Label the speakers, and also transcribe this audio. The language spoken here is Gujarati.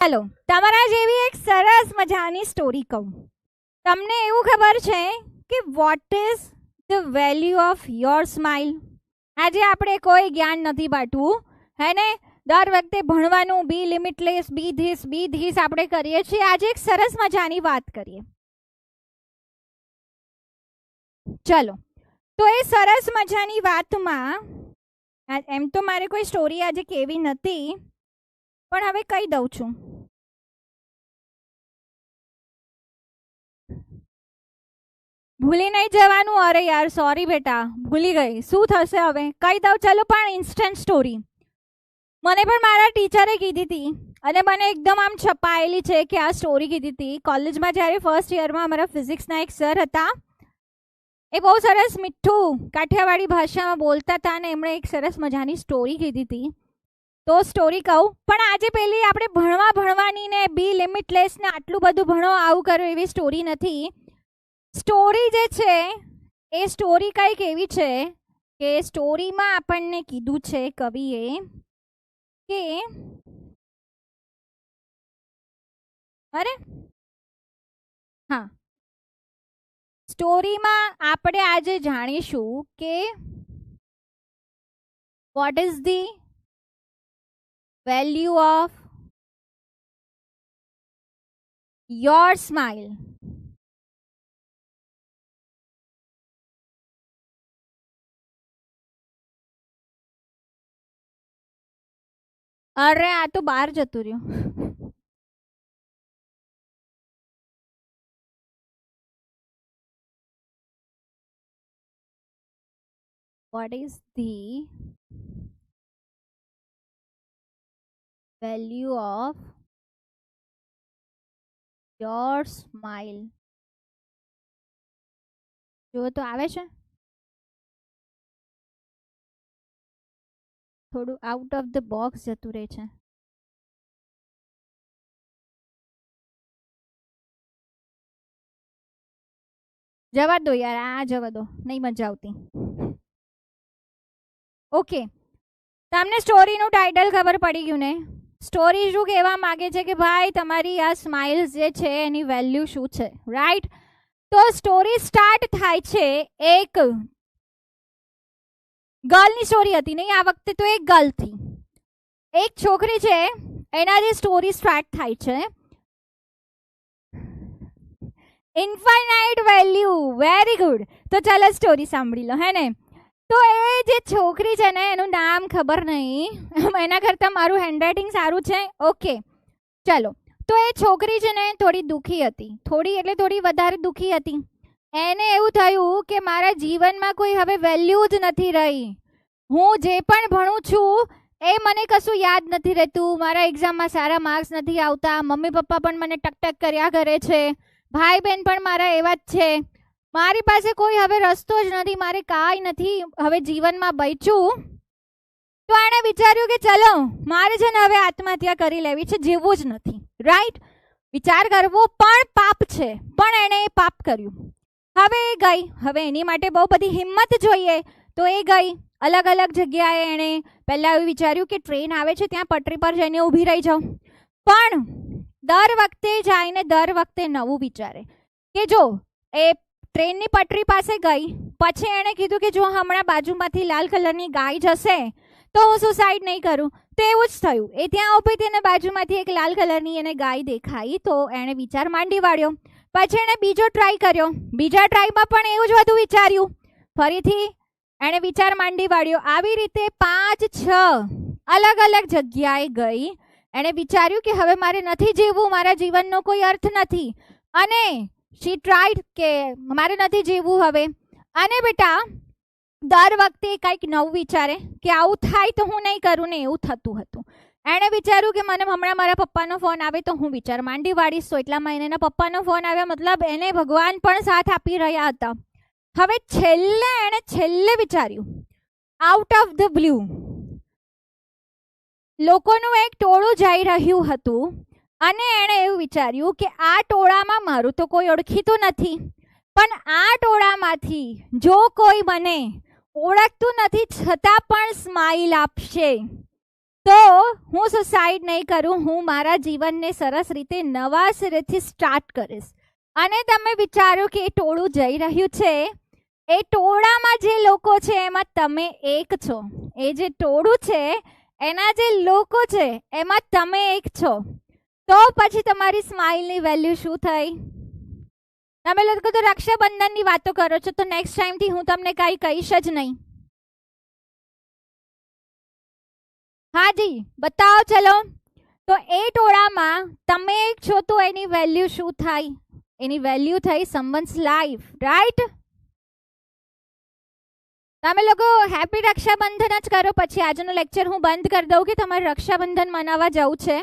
Speaker 1: ચાલો તમારા જેવી એક સરસ મજાની સ્ટોરી કહું. તમને એવું ખબર છે કે what is the value of your smile? આજે આપણે કોઈ જ્ઞાન નથી બાંટવું, હે ને? દર વખતે ભણવાનું બી લિમિટલેસ બી ધીસ આપણે કરીએ છીએ. આજે એક સરસ મજાની વાત કરીએ. ચલો, તો એ સરસ મજાની વાતમાં એમ તો મારે કોઈ સ્ટોરી આજે કેવી નથી, પણ હવે કહી દઉં છું. ભૂલી નહીં જવાનું. અરે યાર સોરી બેટા, ભૂલી ગઈ. શું થશે હવે? કહી દઉં ચલો, પણ ઇન્સ્ટન્ટ સ્ટોરી. મને પણ મારા ટીચરે કીધી હતી અને મને એકદમ આમ છપાયેલી છે કે આ સ્ટોરી કીધી હતી. કોલેજમાં જ્યારે ફર્સ્ટ યરમાં અમારા ફિઝિક્સના એક સર હતા, એ બહુ સરસ મીઠું કાઠિયાવાડી ભાષામાં બોલતા હતા અને એમણે એક સરસ મજાની સ્ટોરી કીધી હતી. તો સ્ટોરી કહું, પણ આજે પેલી આપણે ભણવાની ને બી લિમિટલેસ ને આટલું બધું ભણો આવું કરો એવી સ્ટોરી નથી. સ્ટોરી જે છે એ સ્ટોરી કંઈક એવી છે કે સ્ટોરીમાં આપણને કીધું છે કવિએ કે હા, સ્ટોરીમાં આપણે આજે જાણીશું કે what is the value of your smile. અરે આ તો બહાર જતું રહ્યું. What is the value of your smile? જો તો આવે છે, થોડું આઉટ ઓફ ધ બોક્સ જતું રહે છે. જવા દો યાર, આ જવા દો, નહીં મજા આવતી. ઓકે, તમને સ્ટોરીનું ટાઇટલ ખબર પડી ગયું ને? સ્ટોરી શું કહેવા માંગે છે કે ભાઈ તમારી આ સ્માઇલ્સ જે છે એની વેલ્યુ શું છે, રાઈટ? તો સ્ટોરી સ્ટાર્ટ થાય છે એક ગર્લની સ્ટોરી હતી નહીં, આ વખતે તો એક ગર્લથી. એક છોકરી છે એનાથી સ્ટોરી સ્ટાર્ટ થાય છે. Infinite value, very good. તો ચાલો સ્ટોરી સાંભળી લો, હે ને? તો એ જે છોકરી છે ને એનું નામ ખબર નહીં, એના કરતાં મારું હેન્ડરાઇટિંગ સારું છે. ઓકે ચાલો, તો એ છોકરી છે ને થોડી દુઃખી હતી, થોડી વધારે દુઃખી હતી. એને એવું થયું કે મારા જીવનમાં કોઈ હવે વેલ્યુ જ નથી રહી. હું જે પણ ભણું છું એ મને કશું યાદ નથી રહેતું, મારા એક્ઝામમાં સારા માર્ક્સ નથી આવતા, મમ્મી પપ્પા પણ મને ટક કર્યા કરે છે, ભાઈ બહેન પણ મારા એવા જ છે, મારી પાસે કોઈ હવે રસ્તો જ નથી, મારે કાંઈ નથી હવે જીવનમાં બચ્યું. તો એણે વિચાર્યું કે ચલો મારે છે ને હવે આત્મહત્યા કરી લેવી છે, જીવવું જ નથી, રાઈટ? વિચાર કરવો પણ પાપ છે, પણ એણે એ પાપ કર્યું. હવે એ ગઈ, હવે એની માટે બહુ બધી હિંમત જોઈએ, તો એ ગઈ અલગ અલગ જગ્યાએ. એણે પહેલાં એવું વિચાર્યું કે ટ્રેન આવે છે ત્યાં પટરી પર જઈને ઊભી રહી જાઉં, પણ દર વખતે જઈને દર વખતે નવું વિચારે કે જો એ ટ્રેનની પટરી પાસે ગઈ પછી એણે કીધું કે જો હમણાં બાજુમાંથી લાલ કલરની ગાય જશે તો હું સુસાઇડ નહીં કરું. તો એવું જ થયું, એ ત્યાં ઊભી હતી અને બાજુમાંથી એક લાલ કલરની એને ગાય દેખાઈ, તો એણે વિચાર માંડી વાળ્યો. પછી એણે બીજો ટ્રાય કર્યો, બીજા ટ્રાયમાં પણ એવું જ બધું વિચાર્યું, ફરીથી એણે વિચાર માંડી વાળ્યો. આવી રીતે 5-6 અલગ અલગ જગ્યાએ ગઈ. એણે વિચાર્યું કે હવે મારે નથી જીવવું, મારા જીવનનો કોઈ અર્થ નથી, અને શી ટ્રાઈડ કે મારે નથી જીવવું હવે. અને બેટા દર વખતે કંઈક નવું વિચારે કે આવું થાય તો હું નહીં કરું ને, એવું થતું હતું. એણે વિચાર્યું કે મને હમણાં મારા પપ્પાનો ફોન આવે તો હું વિચાર માંડી વાળીશ, તો એટલામાં એના પપ્પાનો ફોન આવ્યો, મતલબ એને ભગવાન પણ સાથ આપી રહ્યા હતા. હવે છેલ્લે વિચાર્યું આઉટ ઓફ ધ બ્લુ, લોકોનું એક ટોળું જઈ રહ્યું હતું અને એણે એવું વિચાર્યું કે આ ટોળામાં મારું તો કોઈ ઓળખીતું નથી, પણ આ ટોળામાંથી જો કોઈ મને ઓળખતું નથી છતાં પણ સ્માઇલ આપશે તો હું સુસાઇડ નહીં કરું, હું મારા જીવનને સરસ રીતે નવા સિરેથી સ્ટાર્ટ કરીશ. અને તમે વિચારો કે એ ટોળું જઈ રહ્યું છે, એ ટોળામાં જે લોકો છે એમાં તમે એક છો. એ જે ટોળું છે એના જે લોકો છે એમાં તમે એક છો. તો પછી તમારી સ્માઇલની વેલ્યુ શું થઈ? તમે લોકો તો રક્ષાબંધનની વાતો કરો છો, તો નેક્સ્ટ ટાઈમથી હું તમને કાંઈ કહીશ જ નહીં. હાજી બતાવો ચલો. તો એ ટોળામાં તમે એક છો તો એની વેલ્યુ શું થાય? એની વેલ્યુ થઈ સમવન્સ લાઈફ, રાઈટ? તમે લોકો હેપી રક્ષાબંધન જ કરો. પછી આજનો લેક્ચર હું બંધ કરી દઉં કે તમારે રક્ષાબંધન મનાવવા જવું છે.